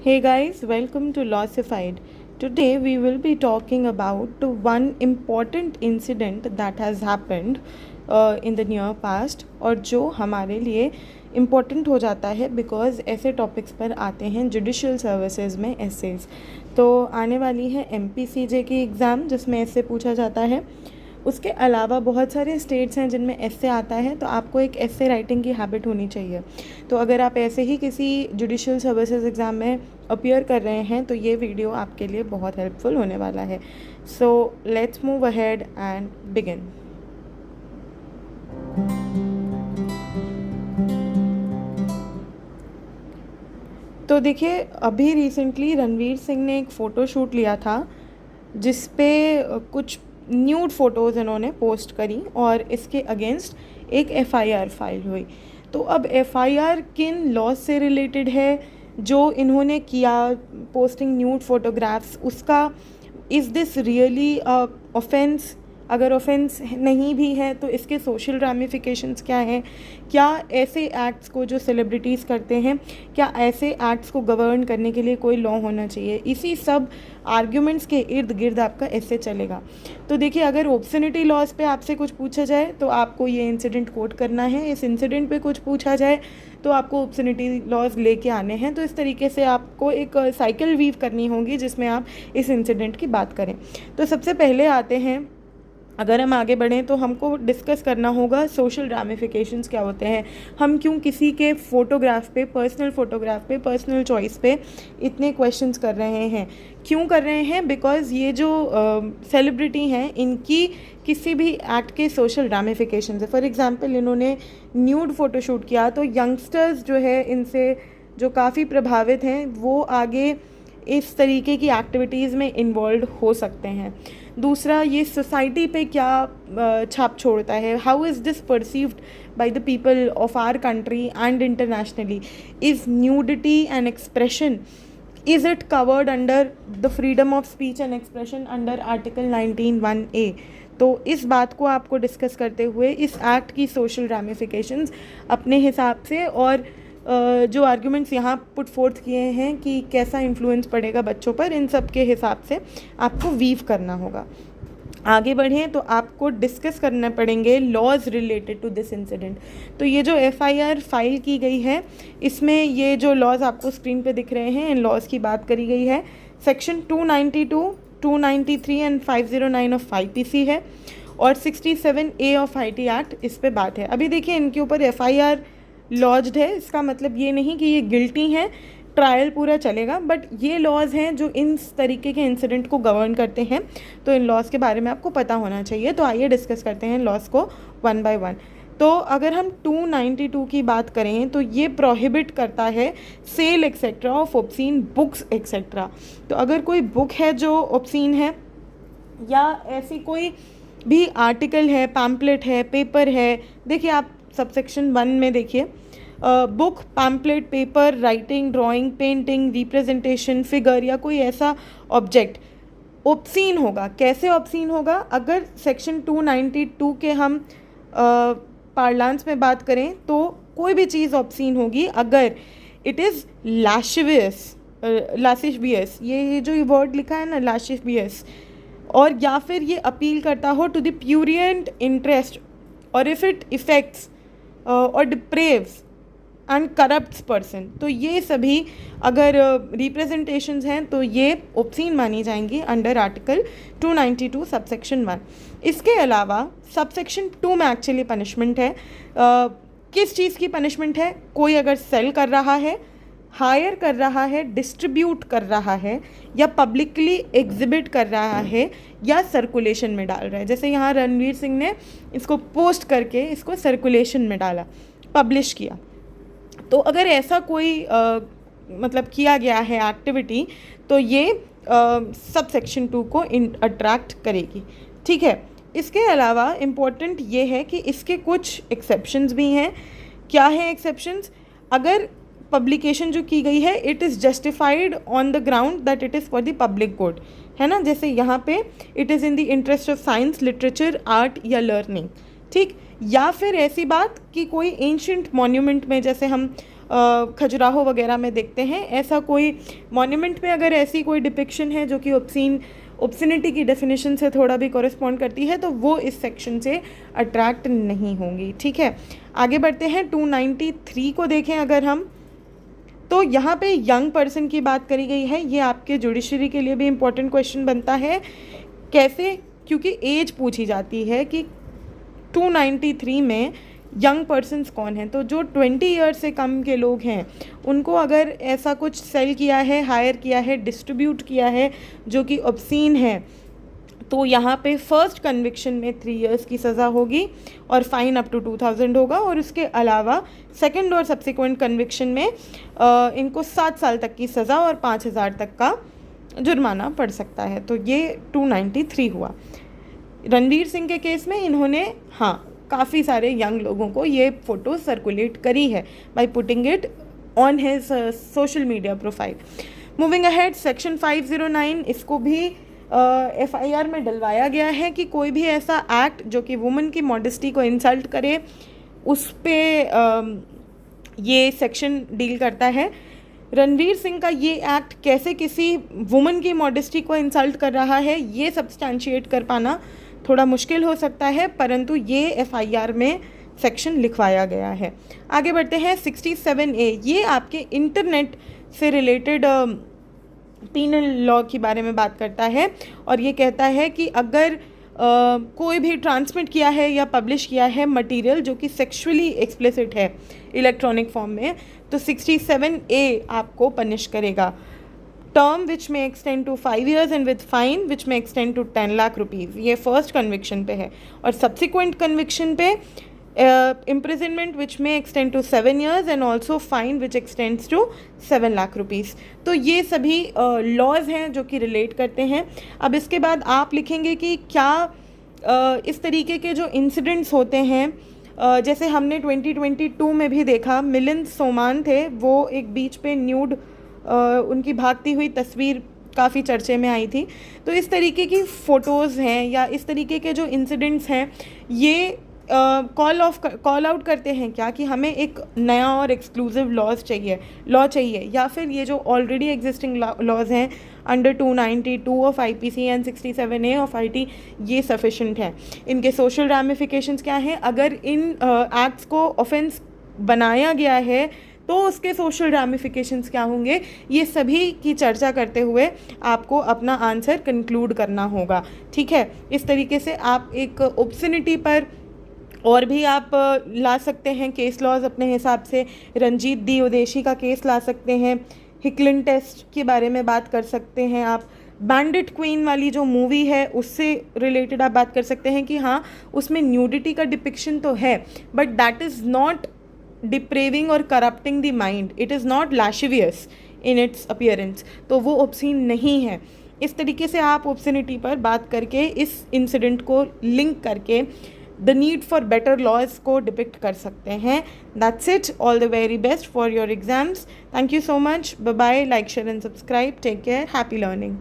Hey guys, welcome to Lossified. Today we will be talking about one important incident that has happened in the near past और जो हमारे लिए important हो जाता है because ऐसे टॉपिक्स पर आते हैं जुडिशल सर्विसेज में एसेज। तो आने वाली है MPCJ की एग्ज़ाम जिसमें ऐसे पूछा जाता है। उसके अलावा बहुत सारे स्टेट्स हैं जिनमें ऐसे आता है, तो आपको एक ऐसे राइटिंग की हैबिट होनी चाहिए। तो अगर आप ऐसे ही किसी जुडिशल सर्विसेज एग्ज़ाम में अपीयर कर रहे हैं तो ये वीडियो आपके लिए बहुत हेल्पफुल होने वाला है। So let's move ahead and begin. तो देखिए, अभी रिसेंटली रणवीर सिंह ने एक फ़ोटो शूट लिया था जिस पे कुछ न्यूड फ़ोटोज़ इन्होंने पोस्ट करी और इसके अगेंस्ट एक FIR फाइल हुई। तो अब FIR किन लॉज से रिलेटेड है जो इन्होंने किया, पोस्टिंग न्यूड फ़ोटोग्राफ्स, उसका इज़ दिस रियली ऑफेंस? अगर ऑफेंस नहीं भी है तो इसके सोशल रामिफिकेशंस क्या हैं? क्या ऐसे एक्ट्स को जो सेलिब्रिटीज़ करते हैं, क्या ऐसे एक्ट्स को गवर्न करने के लिए कोई लॉ होना चाहिए? इसी सब आर्ग्यूमेंट्स के इर्द गिर्द आपका ऐसे चलेगा। तो देखिए, अगर ऑब्सनिटी लॉज पे आपसे कुछ पूछा जाए तो आपको ये इंसिडेंट कोट करना है। इस इंसिडेंट पे कुछ पूछा जाए तो आपको ऑब्सनिटी लॉज लेके आने हैं। तो इस तरीके से आपको एक साइकिल वीव करनी होगी जिसमें आप इस इंसिडेंट की बात करें। तो सबसे पहले आते हैं, अगर हम आगे बढ़ें तो हमको डिस्कस करना होगा सोशल रामिफिकेशंस क्या होते हैं। हम क्यों किसी के फ़ोटोग्राफ पे, पर्सनल फ़ोटोग्राफ पे, पर्सनल चॉइस पे इतने क्वेश्चंस कर रहे हैं? क्यों कर रहे हैं? बिकॉज़ ये जो सेलिब्रिटी हैं इनकी किसी भी एक्ट के सोशल रामिफिकेशंस है। फॉर एग्जांपल, इन्होंने न्यूड फ़ोटोशूट किया तो यंगस्टर्स जो है इनसे जो काफ़ी प्रभावित हैं वो आगे इस तरीके की एक्टिविटीज़ में इन्वॉल्व हो सकते हैं। दूसरा, ये सोसाइटी पे क्या छाप छोड़ता है? How is this perceived by the people of our country and internationally? Is nudity and expression, is it covered under the freedom of speech and expression under article 19(1)(a)? तो इस बात को आपको डिस्कस करते हुए इस एक्ट की social रामिफिकेशंस अपने हिसाब से और जो आर्ग्यूमेंट्स यहाँ पुट फोर्थ किए हैं कि कैसा इन्फ्लुएंस पड़ेगा बच्चों पर, इन सब के हिसाब से आपको वीव करना होगा। आगे बढ़ें तो आपको डिस्कस करने पड़ेंगे laws related to this incident. तो ये जो FIR फाइल की गई है इसमें ये जो लॉज आपको स्क्रीन पे दिख रहे हैं, इन लॉज की बात करी गई है। सेक्शन 292, 293 एंड 509 ऑफ IPC है और 67A ऑफ IT एक्ट इस पे बात है। अभी देखिए, इनके ऊपर FIR लॉज्ड है, इसका मतलब ये नहीं कि ये गिल्टी हैं, ट्रायल पूरा चलेगा, बट ये लॉज हैं जो इन तरीके के इंसिडेंट को गवर्न करते हैं। तो इन लॉज के बारे में आपको पता होना चाहिए। तो आइए डिस्कस करते हैं लॉज को वन बाय वन। तो अगर हम 292 की बात करें तो ये प्रोहिबिट करता है sale etcetera of obscene books etcetera. तो अगर कोई बुक है जो ऑब्सीन है या ऐसी कोई भी आर्टिकल है, पैम्पलेट है, पेपर है, देखिए आप सबसेक्शन 1 में देखिए, book, pamphlet, paper, writing, drawing, painting, representation, figure या कोई ऐसा ऑब्जेक्ट ऑब्सीन होगा। कैसे ऑब्सीन होगा? अगर सेक्शन 292 के हम पार्लांस में बात करें तो कोई भी चीज़ ऑब्सीन होगी अगर इट इज़ लाशिवियस, ये जो वर्ड लिखा है ना, लाशिवियस, और या फिर ये अपील करता हो टू द प्यूरिएंट इंटरेस्ट और इफ़ इट इफेक्ट्स और डिप्रेव्स एंड करप्ट्स पर्सन। तो ये सभी अगर रिप्रेजेंटेशंस हैं तो ये ऑब्सीन मानी जाएंगी अंडर आर्टिकल 292 सबसेक्शन 1। इसके अलावा सबसेक्शन 2 में एक्चुअली पनिशमेंट है। किस चीज़ की पनिशमेंट है? कोई अगर सेल कर रहा है, हायर कर रहा है, डिस्ट्रीब्यूट कर रहा है या पब्लिकली एग्जिबिट कर रहा है या सर्कुलेशन में डाल रहा है। जैसे यहाँ रणवीर सिंह ने इसको पोस्ट करके इसको सर्कुलेशन में डाला, पब्लिश किया। तो अगर ऐसा कोई मतलब किया गया है एक्टिविटी तो ये सब सेक्शन 2 को अट्रैक्ट करेगी। ठीक है। इसके अलावा इम्पोर्टेंट ये है कि इसके कुछ एक्सेप्शंस भी हैं। क्या है एक्सेप्शंस? अगर पब्लिकेशन जो की गई है it is justified on the ground that it is for the public good, है ना। जैसे यहाँ पे it is in the interest of science, literature, art या लर्निंग। ठीक। या फिर ऐसी बात कि कोई एंशियंट मॉन्यूमेंट में, जैसे हम खजुराहो वगैरह में देखते हैं। ऐसा कोई मॉन्यूमेंट में अगर ऐसी कोई डिपिक्शन है जो कि ऑब्सनिटी की डेफिनेशन से थोड़ा भी कॉरेस्पॉन्ड करती है तो वो इस सेक्शन से अट्रैक्ट नहीं होंगी। ठीक है, आगे बढ़ते हैं। 293 को देखें अगर हम, तो यहाँ पे यंग पर्सन की बात करी गई है। ये आपके जुडिशरी के लिए भी इम्पोर्टेंट क्वेश्चन बनता है। कैसे? क्योंकि एज पूछी जाती है कि 293 में यंग पर्सन्स कौन हैं। तो जो 20 ईयर्स से कम के लोग हैं उनको अगर ऐसा कुछ सेल किया है, हायर किया है, डिस्ट्रीब्यूट किया है जो कि ऑब्सीन है, तो यहाँ पे फर्स्ट कन्विक्शन में 3 इयर्स की सज़ा होगी और फाइन अप टू 2000 होगा। और उसके अलावा सेकंड और सब्सिक्वेंट कन्विक्शन में इनको 7 साल तक की सज़ा और 5000 तक का जुर्माना पड़ सकता है। तो ये 293 हुआ। रणवीर सिंह के केस में इन्होंने काफ़ी सारे यंग लोगों को ये फ़ोटो सर्कुलेट करी है by putting it on his social media profile. Moving ahead, section 509 इसको भी FIR में डलवाया गया है कि कोई भी ऐसा एक्ट जो कि वुमेन की मॉडेस्टी को इंसल्ट करे उस पर ये सेक्शन डील करता है। रणवीर सिंह का ये एक्ट कैसे किसी वुमेन की मॉडेस्टी को इंसल्ट कर रहा है ये सब्सटैंशिएट कर पाना थोड़ा मुश्किल हो सकता है, परंतु ये FIR में सेक्शन लिखवाया गया है। आगे बढ़ते हैं। 67A ये आपके इंटरनेट से रिलेटेड पीनल लॉ के बारे में बात करता है और ये कहता है कि अगर कोई भी ट्रांसमिट किया है या पब्लिश किया है मटेरियल जो कि सेक्सुअली एक्सप्लिसिट है इलेक्ट्रॉनिक फॉर्म में, तो 67A आपको पनिश करेगा। Term which may extend to 5 years and with fine which may extend to 10 lakh rupees. ये फर्स्ट कन्विक्शन पे है। और सब्सिक्वेंट कन्विक्शन पे imprisonment which may extend to 7 years and also fine which extends to 7 lakh rupees. तो ये सभी laws हैं जो कि रिलेट करते हैं। अब इसके बाद आप लिखेंगे कि क्या इस तरीके के जो इंसिडेंट्स होते हैं, जैसे हमने 2022 में भी देखा, मिलिंद सोमान थे, वो एक बीच पे न्यूड उनकी भागती हुई तस्वीर काफ़ी चर्चे में आई थी। तो इस तरीके की फ़ोटोज़ हैं या इस तरीके के जो इंसिडेंट्स हैं ये कॉल आउट करते हैं क्या कि हमें एक नया और एक्सक्लूसिव लॉ चाहिए या फिर ये जो ऑलरेडी एग्जिस्टिंग लॉज हैं under 292 of IPC and 67A of IT ये सफिशेंट हैं। इनके सोशल रैमिफिकेशंस क्या हैं? अगर इन एक्ट्स को ऑफेंस बनाया गया है तो उसके सोशल रैमिफिकेशंस क्या होंगे, ये सभी की चर्चा करते हुए आपको अपना आंसर कंक्लूड करना होगा। ठीक है, इस तरीके से आप एक ऑब्सनिटी पर और भी आप ला सकते हैं केस लॉज अपने हिसाब से। रंजीत दी उदेशी का केस ला सकते हैं, हिकलिन टेस्ट के बारे में बात कर सकते हैं आप, बैंडिट क्वीन वाली जो मूवी है उससे रिलेटेड आप बात कर सकते हैं कि हाँ उसमें न्यूडिटी का डिपिक्शन तो है but that is not depraving और corrupting the mind, it is not lascivious in its appearance, तो वो ऑब्सीन नहीं है। इस तरीके से आप ऑब्सिनिटी पर बात करके इस इंसिडेंट को लिंक करके the need for better laws को डिपिक्ट कर सकते हैं। That's it, all the very best for your exams. Thank you so much, bye bye, like share and subscribe, take care, happy learning.